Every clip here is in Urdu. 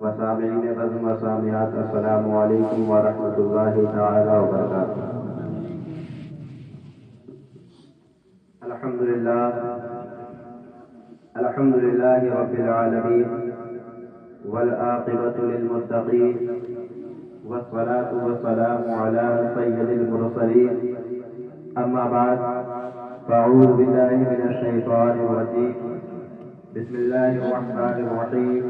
وسامعین بزم وسامعات السلام علیکم ورحمۃ اللہ تعالی وبرکاتہ۔ الحمد للہ رب العالمین والعاقبۃ للمتقین والصلاة والسلام علی سید المرسلین، اما بعد فاعوذ باللہ من الشیطان الرجیم، بسم اللہ الرحمن الرحیم،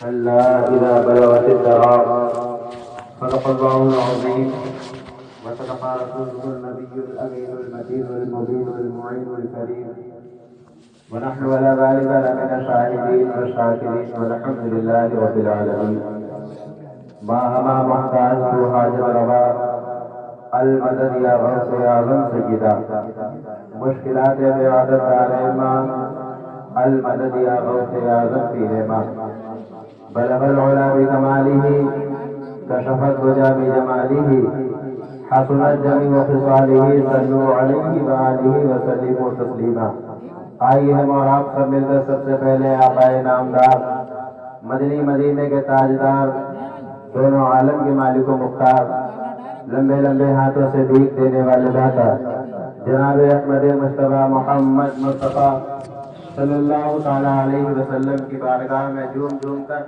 کلا اذا بلغت التراقی، صدق اللہ العظیم وصدق رسوله النبی الامین المتین المبین المعین الکریم، ونحن على ذلك لمن الشاهدين والشاكرين والحمد لله رب العالمين۔ ما ہما محتاج تو حاجت روا، المدد یا غوث اعظم سیدہ، مشکلات عبادت دارما، المدد یا غوث اعظم فیہما، بلغ العلا بکمالہ، کشف الدجى بجمالہ، حسنت جمیع خصالہ، صلوا علیہ وآلہ وسلموا تسلیما۔ آئیے ہم اور آپ سب مل کر سب سے پہلے آقائے نامدار، مدنی مدینے کے تاجدار، دونوں عالم کے مالک و مختار، لمبے لمبے ہاتھوں سے بھیک دینے والے داتا جناب احمد مصطفیٰ محمد مصطفیٰ صلی اللہ تعالی علیہ وسلم کی بارگاہ میں جھوم جھوم کر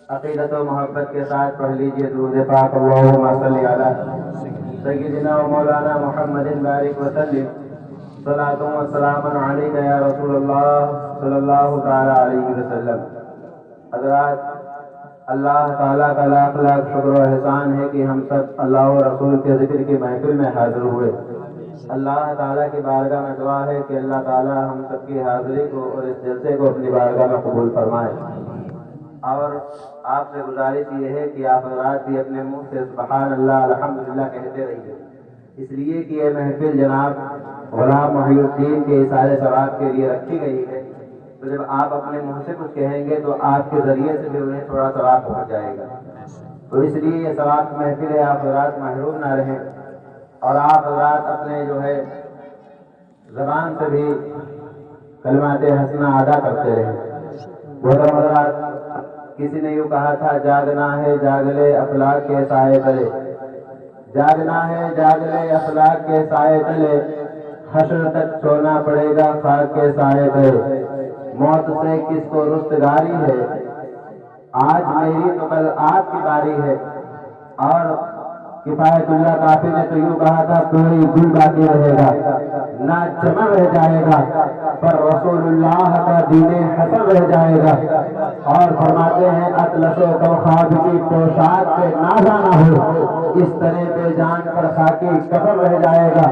عقیدت و محبت کے ساتھ پڑھ لیجئے درود پاک، اللہم صلی علی سیدنا و مولانا محمد بارک وسلم، صلاۃ و سلام علیک یا رسول اللہ صلی اللہ تعالی علیہ وسلم۔ حضرات، اللہ تعالیٰ کا لاکھ لاکھ شکر و احسان ہے کہ ہم سب اللہ و رسول کے ذکر کی محفل میں حاضر ہوئے۔ اللہ تعالیٰ کی بارگاہ میں دعا ہے کہ اللہ تعالیٰ ہم سب کی حاضری کو اور اس جلسے کو اپنی بارگاہ میں قبول فرمائے۔ اور آپ سے گزارش یہ ہے کہ آپ حضرات بھی اپنے منہ سے سبحان اللہ الحمدللہ کہتے رہیے، اس لیے کہ یہ محفل جناب غلام محی الدین کے اثار ثواب کے لیے رکھی گئی ہے، تو جب آپ اپنے منہ سے کچھ کہیں گے تو آپ کے ذریعے سے بھی انہیں تھوڑا ثواب پہنچ جائے گا، تو اس لیے یہ ثواب کی محفل ہے، آپ حضرات محروم نہ رہیں، اور آپ حضرات اپنے جو ہے زبان سے بھی کلمات حسنہ ادا کرتے رہیں۔ محترم حضرات، کسی نے یوں کہا تھا، جاگنا ہے جاگ لے افلاک کے سائے تلے، جاگنا ہے جاگ لے افلاک کے سائے تلے، حشر تک سونا پڑے گا خاک کے سائے تلے، موت سے کس کو رستگاری ہے، آج میری تو کل آپ کی باری ہے۔ اور کفایت اللہ کافی نے تو یوں کہا تھا، کوئی گل باقی رہے گا نہ چمن رہ جائے گا، پر رسول اللہ کا دین حسن رہ جائے گا۔ اور فرماتے ہیں، اطلس و کوخاب کی پوشاک پہ نازا نہ ہو، اس طرح بے جان پر خاکی کفن رہ جائے گا،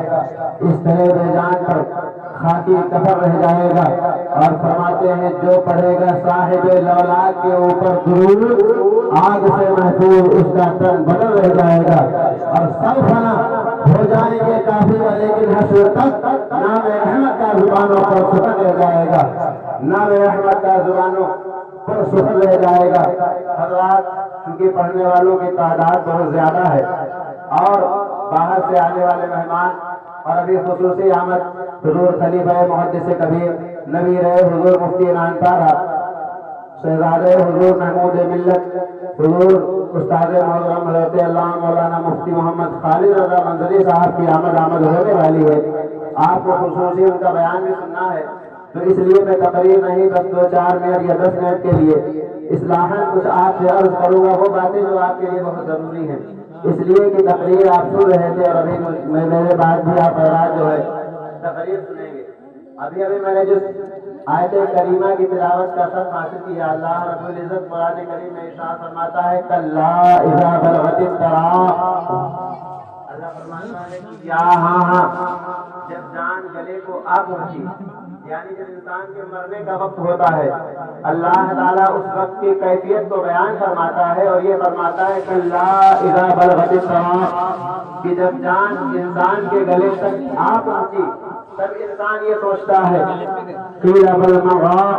اس طرح بے جان پر خاکی کفن رہ جائے گا۔ اور فرماتے ہیں، جو پڑھے گا صاحب لولاک کے اوپر درود، آگ سے محفوظ اس کا تن بدل رہ جائے گا۔ اور سب فنا ہو جائیں گے کافر، لیکن حشر تک نام احمد کا زبانوں پر سخن رہ جائے گا، نام احمد کا زبانوں پر سخن رہ جائے گا۔ حضرات، چونکہ پڑھنے والوں کی تعداد بہت زیادہ ہے اور باہر سے آنے والے مہمان، اور ابھی خصوصی آمد حضور خلیفہ محدث کبیر نویر حضور مفتی نانپارہ شہزادے حضور محمود ملت حضور استاد محترم حضرت اللہ مولانا مفتی محمد خالد رضا منظری صاحب کی آمد ہونے والی ہے۔ آپ کو خصوصی ان کا بیان بھی سننا ہے، تو اس لیے میں تقریر نہیں، بس 2-4 منٹ یا 10 منٹ کے لیے اصلاحاً کچھ آپ سے عرض کروں گا، وہ باتیں جو آپ کے لیے بہت ضروری ہیں، اس لیے کہ تقریر آپ سن رہے تھے اور ابھی میرے بعد بھی آپ حضرات جو ہے تقریر سنیں گے۔ ابھی میں نے جس آیت کریمہ کی تلاوت کا سب حاصل کیا، اللہ رب العزت قرآن کریم میں ارشاد فرماتا ہے، کلا اذا بلغت التراقی، اللہ فرماتا ہے کہ ہاں جب جان گلے کو آ پہنچی، یعنی جب انسان کے مرنے کا وقت ہوتا ہے، اللہ تعالیٰ اس وقت کی کیفیت کو بیان فرماتا ہے، اور یہ فرماتا ہے کلا اذا بلغت التراقی، کہ جب جان انسان کے گلے تک آ پہنچی، تب انسان یہ سوچتا ہے، قیل بالمغاق،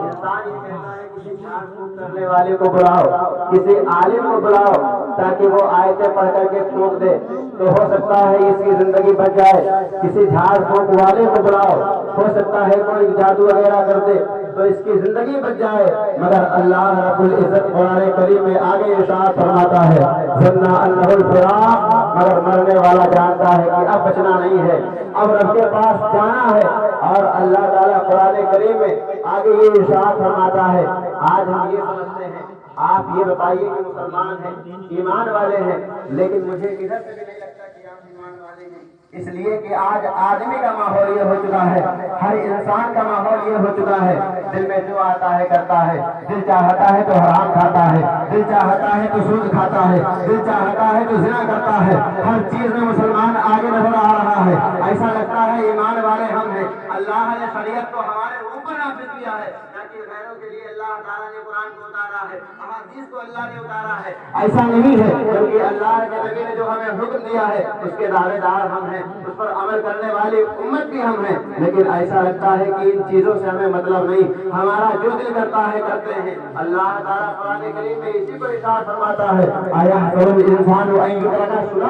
انسان یہ کہتا ہے کسی جھاڑ پھونک کرنے والے کو بلاؤ، کسی عالم کو بلاؤ تاکہ وہ آیتیں پڑھ کر کے پھونک دے، تو ہو سکتا ہے اس کی زندگی بچ جائے۔ کسی جھاڑ پھونک والے کو بلاؤ، ہو سکتا ہے کوئی جادو وغیرہ کر دے، تو اس کی زندگی بچ جائے، مگر اللہ رب العزت قرآن کریم میں آگے ارشاد فرماتا ہے ظن انہ الفراق، مگر مرنے والا جانتا ہے کہ اب بچنا نہیں ہے، اب رب کے پاس جانا ہے۔ اور اللہ تعالیٰ قرآن کریم میں آگے یہ ارشاد فرماتا ہے، آج ہم یہ سمجھتے ہیں، آپ یہ بتائیے کہ مسلمان ہیں، ایمان والے ہیں، لیکن مجھے کدھر سے بھی نہیں لگتا کہ آپ ایمان والے ہیں، اس لیے کہ آج آدمی کا ماحول یہ ہو چکا ہے، ہر انسان کا ماحول یہ ہو چکا ہے، دل میں جو آتا ہے کرتا ہے، دل چاہتا ہے تو حرام کھاتا ہے، دل چاہتا ہے تو سود کھاتا ہے، دل چاہتا ہے تو زنا کرتا ہے، ہر چیز میں مسلمان آگے نظر آ رہا ہے، ایسا لگتا ہے ایمان والے ہم ہیں۔ اللہ نے شریعت کو ہمارے اوپر نافذ کیا ہے، تاکہ غیروں کے لیے اللہ تعالیٰ نے قرآن کو اتارا ہے، احادیث کو اللہ نے اتارا ہے، ایسا نہیں ہے، بلکہ اللہ کے نبی نے جو ہمیں حکم دیا ہے اس کے دعوے دار ہم ہیں، اس پر عمل کرنے والی امت بھی ہم ہیں، لیکن ایسا لگتا ہے کہ ان چیزوں سے ہمیں مطلب نہیں، ہمارا جو دل کرتا ہے کرتے ہیں۔ اللہ تعالیٰ قرآن کریم میں اسی کو ارشاد فرماتا ہے، ایحسب الانسان ان یترک سدی،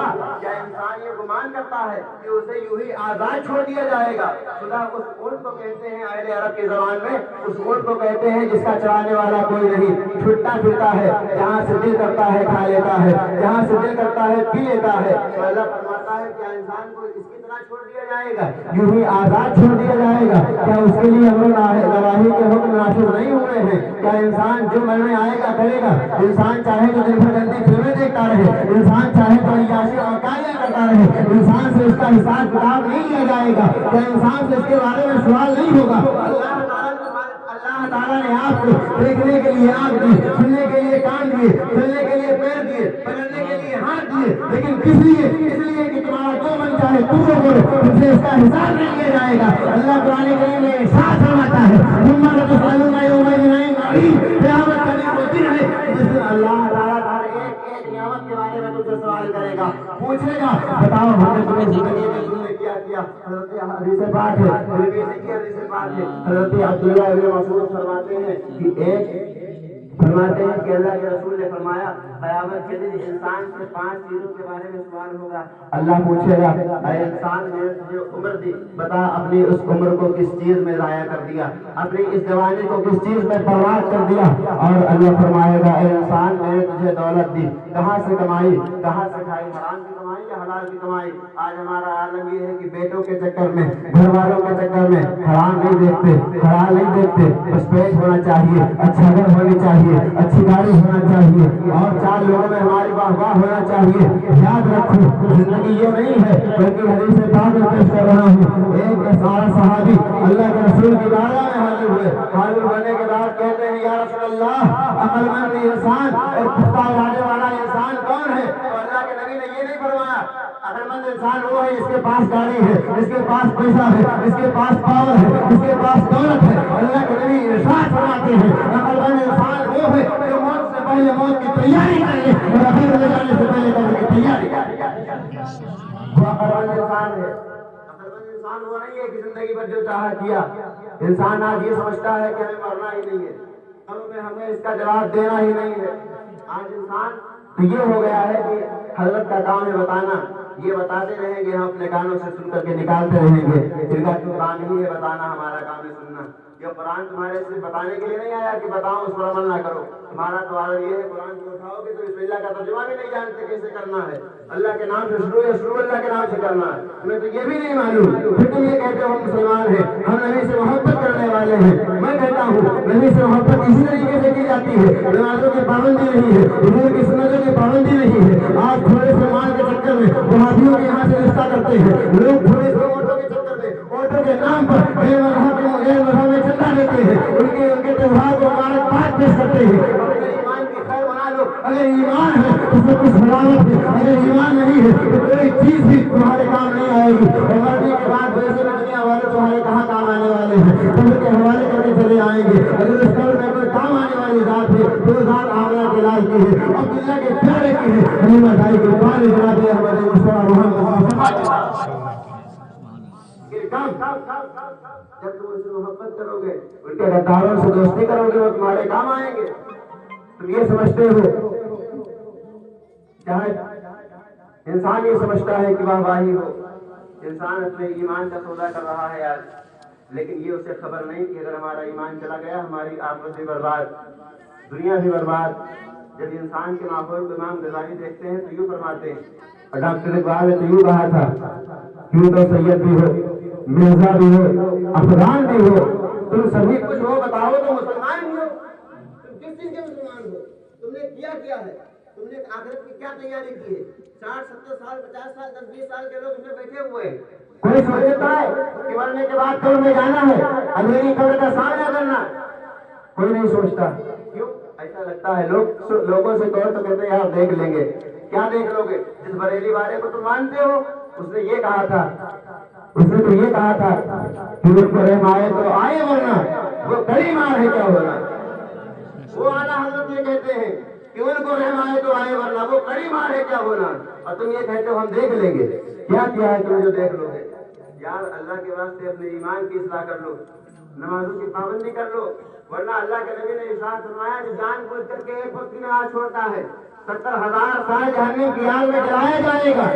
کیا انسان یہ گمان کرتا ہے کہ اسے یوں ہی آزاد چھوڑ دیا جائے گا؟ خدا اس اونٹ کو کہتے ہیں اہل عرب کی زبان میں، اس اونٹ کو کہتے ہیں جس کا چلانے والا کوئی نہیں، چھٹتا پھرتا ہے، جہاں سے دل کرتا ہے کھا لیتا ہے، جہاں سے دل کرتا ہے پی لیتا ہے۔ تو اللہ فرماتا ہے کیا انسان کو اس کی طرح چھوڑ دیا جائے گا، یوں ہی آزاد چھوڑ دیا جائے گا؟ کیا اس کے لیے امر نواہی کے حکم نافذ نہیں ہوئے ہیں؟ کیا انسان جو من میں آئے گا کرے گا؟ انسان چاہے تو دن بھر گندی فلمیں دیکھتا رہے، انسان چاہے تو عیاشی اور کاریاں کرتا رہے، انسان سے اس کا حساب کتاب نہیں لیا جائے گا؟ کیا انسان سے اس کے بارے میں سوال نہیں ہوگا؟ اللہ تعالیٰ نے آپ کو دیکھنے کے لیے آنکھ دی، سننے کے لیے کان دیے، چلنے کے لیے پیر دیے، پکڑنے کے لیے ہاتھ دیے، لیکن کس لیے؟ اس لیے کہ تمہارا جو من چاہے تو کرو، تم سے اس کا حساب نہیں لیا جائے گا۔ اللہ قرآن کریم میں ارشاد فرماتا ہے ثم لتسألن یومئذ عن النعیم، قیامت کا دن وہ دن ہے جس دن اللہ تعالیٰ ایک نعمت کے بارے میں تم سے سوال کرے گا، پوچھے گا بتاؤ ہم نے تمہیں زندگی میں تم نے کیا کیا؟ حضرت حدیث پاک ہے، حضرت عبداللہ ابن مسعود فرماتے ہیں کہ اللہ کے رسول نے فرمایا قیامت کے دن انسان سے 5 چیزوں کے بارے میں سوال ہوگا۔ اللہ پوچھے گا اے انسان نے تجھے عمر دی، بتا اپنی اس عمر کو کس چیز میں ضائع کر دیا، اپنی اس جوانی کو کس چیز میں برباد کر دیا؟ اور اللہ فرمائے گا اے انسان میں نے تجھے دولت دی، کہاں سے کمائی، کہاں سے کھائی، حرام کی کمائی یا حلال کی کمائی؟ آج ہمارا عالم یہ ہے کہ بیٹوں کے چکر میں، گھر والوں کے چکر میں حرام نہیں دیکھتے، حلال نہیں دیکھتے، بس پیٹ ہونا چاہیے، اچھا گھر ہونی چاہیے، اچھی گاڑی ہونا چاہیے، اور 4 لوگوں میں ہماری واہ واہ ہونا چاہیے۔ یاد رکھو زندگی یہ نہیں ہے، بلکہ حدیث پاک میں پیش کر رہا ہوں، ایک سارا صحابی اللہ کے رسول کی بارگاہ میں حاضر ہوئے، حاضر ہونے کے بعد کہتے ہیں یا رسول اللہ عقل مند انسان اور پختہ ارادے والا انسان کون ہے؟ تو اللہ کے نبی نے یہ نہیں فرمایا عقل مند انسان وہ ہے جس کے پاس گاڑی ہے، جس کے پاس پیسہ ہے، جس کے پاس پاور ہے، جس کے پاس دولت ہے۔ اللہ کے نبی ارشاد فرماتے ہیں عقل مند انسان وہ ہے جو موت سے پہلے موت کی تیاری کرے اور آخرت میں جانے سے پہلے قبر کی تیاری کرے، وہ عقل مند انسان ہے۔ عقل مند انسان وہ نہیں ہے کہ زندگی بھر جو چاہا کیا۔ انسان آج یہ سمجھتا ہے کہ ہمیں مرنا ہی نہیں ہے، ہمیں اس کا جواب دینا ہی نہیں ہے۔ آج انسان یہ ہو گیا ہے کہ حضرت کا کام ہے بتانا، یہ بتاتے رہیں گے، ہم اپنے کانوں سے سن کر کے نکالتے رہیں گے، ان کا تو کام ہی ہے بتانا، ہمارا کام ہے سننا۔ یہ قرآن تمہارے صرف بتانے کے لیے نہیں آیا کہ بتاؤ اس پر عمل نہ کرو، تمہارا تو عادت یہ ہے قرآن کو اٹھاؤ گے تو بسم اللہ کا ترجمہ بھی نہیں جانتے کیسے کرنا ہے، اللہ کے نام سے شروع اللہ کے نام سے کرنا ہے، تمہیں تو یہ بھی نہیں معلوم، پھر تم یہ کہتے ہو ہم مسلمان ہیں، ہم نبی سے محبت کرنے والے ہیں۔ میں کہتا ہوں نبی سے محبت اسی طریقے سے کی جاتی ہے، نمازوں کی پابندی نہیں ہے، حضور کی سنتوں کی پابندی نہیں ہے۔ آپ تھوڑے سے مال کے چکر میں وہابیوں کے یہاں سے رشتہ کرتے ہیں، لوگ تھوڑے سے ووٹوں کے چکر میں ووٹوں کے نام پر غیر مذہب میں چندہ دیتے ہیں، ان کے تہوار کو مبارکباد پیش کرتے ہیں۔ اگر ایمان کی خیر بنا لو، اگر ایمان ہے اس میں کچھ حلاوت ہے، اگر ایمان نہیں ہے تو کوئی چیز بھی تمہارے کام نہیں آئے گی، اور مرنے کے بعد ویسے بھی دنیا والے تمہارے کہاں کام آنے والے ہیں، قبر کے حوالے کر کے چلے آئیں گے۔ اگر اس قبر میں کوئی کام آنے والی ذات ہے تو ذات آمنہ کے لائق کی ہے، عبداللہ کے پیارے کی ہے، حلیمہ بھائی کے پالے جناب احمد مصطفیٰ محمد جب تم ان سے محبت کرو گے، ان کے غداروں سے دوستی کرو گے، وہ تمہارے کام آئیں گے۔ تم یہ سمجھتے ہو چاہے انسان یہ سمجھتا ہے کہ واہ واہی ہو، انسان اپنے ایمان کا سودا کر رہا ہے۔ آج لیکن یہ اسے خبر نہیں کہ اگر ہمارا ایمان چلا گیا ہماری آخرت بھی برباد، دنیا بھی برباد۔ جب انسان کے ماحول کو امام غزالی دیکھتے ہیں تو یوں فرماتے ہیں، اور ڈاکٹر اقبال نے تو یوں کہا تھا، کیوں تو سید بھی ہو، مرزا بھی ہو، افغان بھی ہو، تم سبھی کچھ ہو، بتاؤ تو مسلمان ہی ہو۔ تم کس چیز کے مسلمان ہو؟ تم نے کیا ہے؟ تم نے آخرت کی کیا تیاری کی ہے؟ 60 70 سال 50 سال 10 20 سال کے لوگ اس میں بیٹھے ہوئے ہیں۔ کوئی سوچتا ہے کہ مرنے کے بعد قبر میں جانا ہے، اندھیری قبر کا سامنا کرنا؟ کوئی نہیں سوچتا۔ کیوں ایسا لگتا ہے؟ لوگوں سے کہو تو کہتے ہیں آپ دیکھ لیں گے۔ کیا دیکھ لو گے؟ جس بریلی والے کو تم مانتے ہو اس نے یہ کہا تھا کہ ان کو رحم آئے تو آئے، ورنہ وہ کڑی مار ہے کیا ہونا۔ وہ اعلیٰ حضرت یہ کہتے ہیں کہ ان کو رحم آئے تو آئے، ورنہ وہ کڑی مار ہے کیا ہونا، اور تم یہ کہتے ہو ہم دیکھ لیں گے۔ کیا ہے تم جو دیکھ لو گے؟ یار اللہ کے واسطے اپنے ایمان کی اصلاح کر لو، نمازوں کی پابندی کر لو، ورنہ اللہ کے نبی نے ارشاد فرمایا کہ جان بوجھ کر کے ایک وقت کی نماز چھوڑتا ہے 70,000 سال جہنم کی آگ میں جلایا جائے گا۔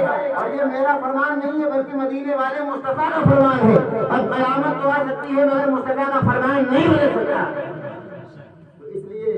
اور یہ میرا فرمان نہیں ہے بلکہ مدینے والے مصطفیٰ کا فرمان ہے۔ اب قیامت تو آ سکتی ہے مگر مصطفیٰ کا فرمان نہیں بدل سکتا۔ تو اس لیے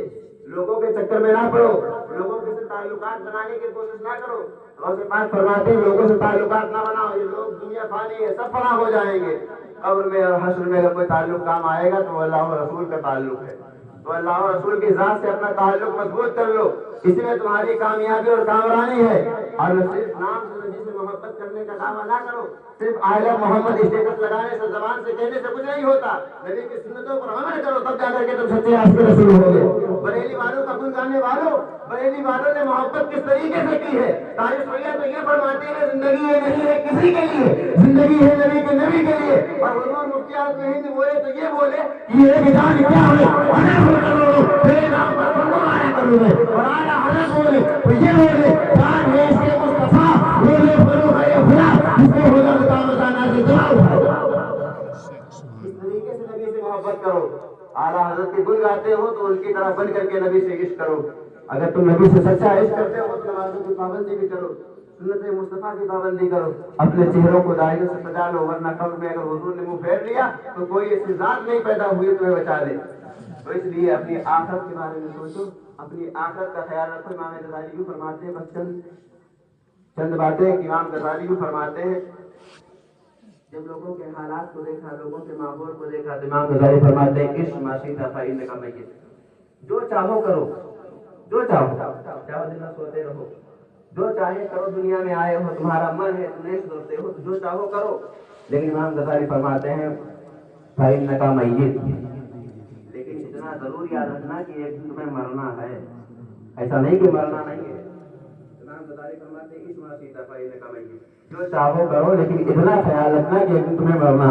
لوگوں کے چکر میں نہ پڑو، لوگوں کے سے تعلقات بنانے کی کوشش نہ کرو۔ غوث پاک فرماتے ہیں لوگوں سے تعلقات نہ بناؤ، یہ لوگ دنیا فانی ہے، سب فنا ہو جائیں گے۔ قبر میں اور حشر میں اگر کوئی تعلق کام آئے گا تو اللہ و رسول کا تعلق ہے، تو اللہ و رسول کی ذات سے اپنا تعلق مضبوط کر لو، اسی میں تمہاری کامیابی اور کامرانی ہے۔ اور صرف نام سے نبی سے محبت کرنے کا دعویٰ نہ کرو، صرف آئلہ محمد اسٹیٹس لگانے سے زبان سے کہنے سے کچھ نہیں ہوتا۔ نبی کی سنتوں پر عمل کرو تب جا کر کے تم سچے عاشق رسول ہوگے۔ بریلی والوں کا گن گانے والوں، بریلی والوں نے محبت کس طریقے سے کی ہے؟ تاریخ سویہ تو یہ فرماتے ہیں زندگی یہ نہیں ہے کسی کے لیے، زندگی ہے نبی کے لیے۔ اور حضور مفتی اعظم ہند بولے تو یہ بولے یہ ایک جان کیا ہے، تیرے نام پر فرمایا کروں میں۔ اور اعلیٰ حضرت بولے تو یہ بولے جان ہے اس کے مصطفیٰ، بولے فروغ ہے خدا جس کے ہوگا مطابقہ نازل جلال ہے۔ اس طریقے سے نبی سے محبت کرو۔ اعلیٰ حضرت کے گن گاتے ہو تو ان کی طرح بن کر کے نبی سے عشق کرو۔ اگر تم نبی سے سچا عشق کرتے ہو تو نمازوں کی پابندی بھی کرو، سنت مصطفیٰ کی پابندی کرو، اپنے چہروں کو دائرے سے سجا لو، ورنہ قبر میں اگر حضور نے منہ پھیر لیا تو کوئی ایسی ذات نہیں پیدا ہوئی تمہیں بچا لے۔ تو اس لیے اپنی آخرت کے بارے میں سوچو، اپنی آخرت کا خیال رکھو۔ امام غزالی یوں فرماتے ہیں، بس چند باتیں امام غزالی یوں فرماتے ہیں، جب لوگوں کے حالات کو دیکھا، لوگوں کے ماحول کو دیکھا تو امام غزالی فرماتے ہیں عشق ما شئت فإنک میت، جو چاہو کرو، جو چاہو دن میں سوتے رہو، جو چاہے کرو، دنیا میں آئے ہو تمہارا من ہے تم نہیں سوچتے ہو تو جو چاہو کرو، لیکن امام غزالی فرماتے ہیں فإنک میت، لیکن اتنا ضرور یاد رکھنا کہ ایک دن تمہیں مرنا ہے، ایسا نہیں کہ مرنا نہیں ہے۔ امام غزالی فرماتے ہیں عشق ما شئت فإنک میت، جو چاہو کرو لیکن اتنا خیال رکھنا کہ ایک دن تمہیں مرنا۔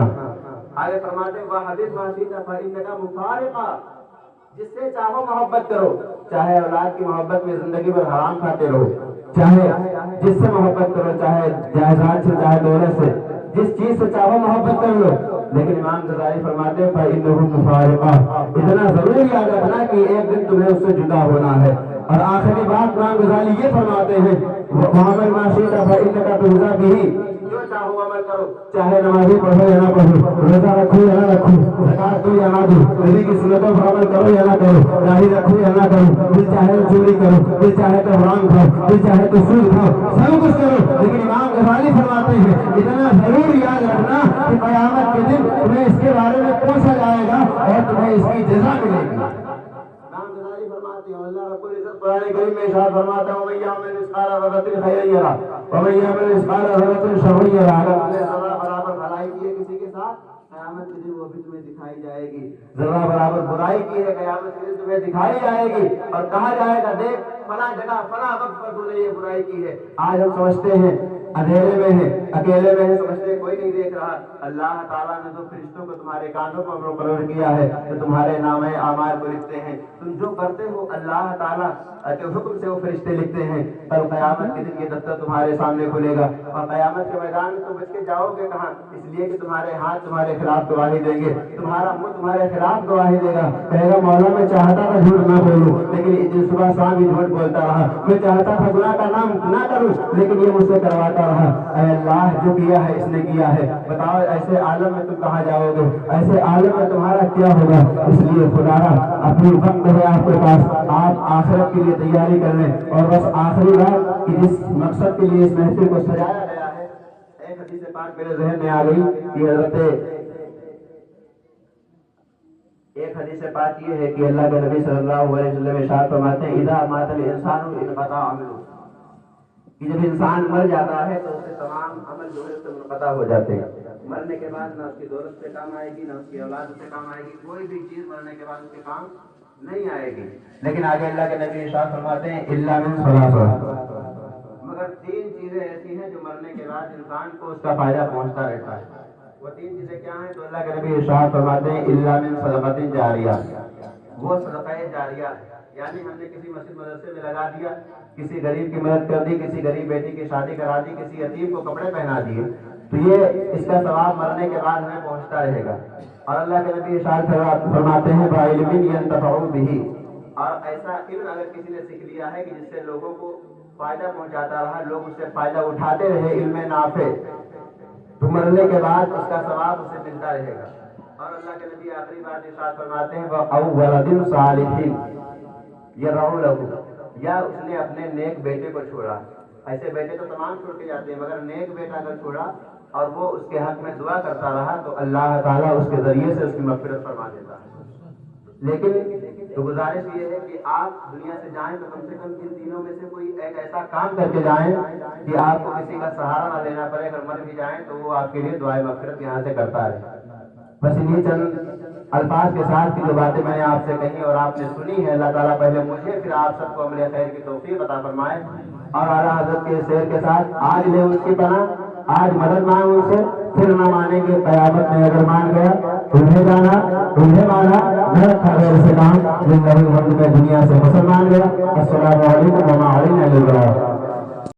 آگے فرماتے ہیں وَحَبِبْ مَا شِئْتَ فَإِنَّكَ مُفَارِقًا، جس سے چاہو محبت کرو، چاہے اولاد کی محبت میں زندگی بھر حرام کھاتے رہو، چاہے جس سے محبت کرو، چاہے جائیداد سے چاہے دولت سے، جس چیز سے چاہو محبت کر لو، لیکن امام غزالی فرماتے ہیں فَإِنَّهُ مُفَارِقًا، اتنا ضرور یاد رکھنا کہ ایک دن تمہیں اس سے جدا ہونا ہے۔ اور آخری بات امام غزالی یہ فرماتے ہیں وَعَمَلْ مَا شِئْتَ فَإِنَّكَ تُجْزَىٰ بِهِ، جو چاہو عمل کرو، چاہے نمازی پڑھو یا نہ پڑھو، روزہ رکھو یا نہ رکھو، زکات دو یا نہ دو، نبی کی سنتوں پر عمل کرو یا نہ کرو، داڑھی رکھو یا نہ کرو، دل چاہے تو چوری کرو، دل چاہے تو حرام کھاؤ، دل چاہے تو سود کھاؤ، سب کچھ کرو، لیکن امام غزالی فرماتے ہیں اتنا ضرور یاد رکھنا کہ قیامت کے دن تمہیں اس کے بارے میں پوچھا جائے گا اور تمہیں اس کی جزا ملے گی۔ امام غزالی فرماتے ہیں اللہ رب العزت قرآن کریم میں ارشاد فرماتا ہے وَمَن يَعْمَلْ مِثْقَالَ ذَرَّةٍ خَيْرًا يَرَهُ وَمَن يَعْمَلْ مِثْقَالَ ذَرَّةٍ شَرًّا يَرَهُ، اگر تم نے ذرہ برابر بھلائی کی ہے کسی کے ساتھ قیامت کے دن وہ بھی تمہیں دکھائی جائے گی، ذرہ برابر برائی کی ہے قیامت کے دن تمہیں دکھائی جائے گی اور کہا جائے گا دیکھ فلاں جگہ فلاں وقت پر تو نے یہ برائی کی ہے۔ آج ہم سمجھتے ہیں اندھیرے میں ہیں، اکیلے میں ہیں، سمجھتے کوئی نہیں دیکھ رہا، اللہ تعالیٰ نے تو فرشتوں کو تمہارے کانوں پر مقرر کیا ہے تو تمہارے نامہ اعمال کو لکھتے ہیں، تم جو کرتے ہو اللہ تعالیٰ کے حکم سے وہ فرشتے لکھتے ہیں۔ کل قیامت کے دن یہ دفتر تمہارے سامنے کھلے گا اور قیامت کے میدان میں تم بچ کے جاؤ گے کہاں؟ اس لیے کہ تمہارے ہاتھ تمہارے خلاف گواہی دیں گے، تمہارا منہ تمہارے خلاف گواہی دے گا، کہے گا مولا میں چاہتا تھا جھوٹ نہ بولوں لیکن صبح شام ہی جھوٹ بولتا رہا، میں چاہتا تھا گناہ کا نام نہ کروں لیکن یہ مجھ سے کرواتا کرتا رہا، اے اللہ جو کیا ہے اس نے کیا ہے، بتاؤ ایسے عالم میں تم کہاں جاؤ گے، ایسے عالم میں تمہارا کیا ہوگا؟ اس لیے خدا را اپنی وقت ہے آپ کے پاس، آپ آخرت کے لیے تیاری کر لیں۔ اور بس آخری بات کہ جس مقصد کے لیے اس محفل کو سجایا گیا ہے، ایک حدیث پاک میرے ذہن میں آ گئی کہ ایک حدیث پاک یہ ہے کہ اللہ کے نبی صلی اللہ علیہ وسلم ارشاد فرماتے ہیں اذا مات الانسان انقطع عمله، کہ جب انسان مر جاتا ہے تو اس کے تمام عمل جو ہے اس سے منقطع ہو جاتے ہیں۔ مرنے کے بعد نہ اس کی دولت سے کام آئے گی، نہ اس کی اولاد سے کام آئے گی، کوئی بھی چیز مرنے کے بعد اس کے کام نہیں آئے گی۔ لیکن آگے اللہ کے نبی ارشاد فرماتے ہیں الا من ثلاث، مگر تین چیزیں ایسی ہیں جو مرنے کے بعد انسان کو اس کا فائدہ پہنچتا رہتا ہے۔ وہ تین چیزیں کیا ہیں؟ تو اللہ کے نبی ارشاد فرماتے ہیں الا من صدقۃ جاریہ، وہ صدقہ جاریہ ہے، یعنی ہم نے کسی مسجد مدرسے میں لگا دیا، کسی غریب کی مدد کر دی، کسی غریب بیٹی کی شادی کرا دی، کسی یتیم کو کپڑے پہنا دیے، تو یہ اس کا ثواب مرنے کے بعد ہمیں پہنچتا رہے گا۔ اور اللہ کے نبی ارشاد فرماتے ہیں بعلم ينتفع به، اور ایسا علم اگر کسی نے سیکھ لیا ہے کہ جس سے لوگوں کو فائدہ پہنچاتا رہا، لوگ اس سے فائدہ اٹھاتے رہے، علم نافع، تو مرنے کے بعد اس کا ثواب اسے ملتا رہے گا۔ اور اللہ کے نبی آخری بات ارشاد فرماتے ہیں وَأَوْ وَلَدٍ صَالِحٍ يَدْعُو لَهُ، یا اس نے اپنے نیک بیٹے کو چھوڑا، ایسے بیٹے تو تمام چھوڑ کے جاتے ہیں، مگر نیک بیٹا اگر چھوڑا اور وہ اس کے حق میں دعا کرتا رہا تو اللہ تعالیٰ اس کے ذریعے سے اس کی مغفرت فرما دیتا ہے۔ لیکن تو گزارش یہ ہے کہ آپ دنیا سے جائیں تو کم سے کم ان تینوں میں سے کوئی ایک ایسا کام کر کے جائیں کہ آپ کو کسی کا سہارا نہ لینا پڑے، اگر مر بھی جائیں تو وہ آپ کے لیے دعائے مغفرت یہاں سے کرتا ہے۔ بس انہی چند الفاظ کے ساتھ کی جو باتیں میں نے آپ سے کہی اور آپ نے سنی ہے، اللہ تعالیٰ پہلے مجھے پھر آپ سب کو عمل خیر کی توفیق عطا فرمائے، اور اعلیٰ حضرت کے شعر کے ساتھ آج لے ان کی پناہ، آج مدد مانگ ان سے، پھر نہ مانیں گے قیامت میں اگر مان گیا، انہیں جانا انہیں مانا، نہ رکھا غیر سے کام، زندگی میں دنیا سے مسلمان گیا۔ السلام علیکم وما علینا الا البلاغ۔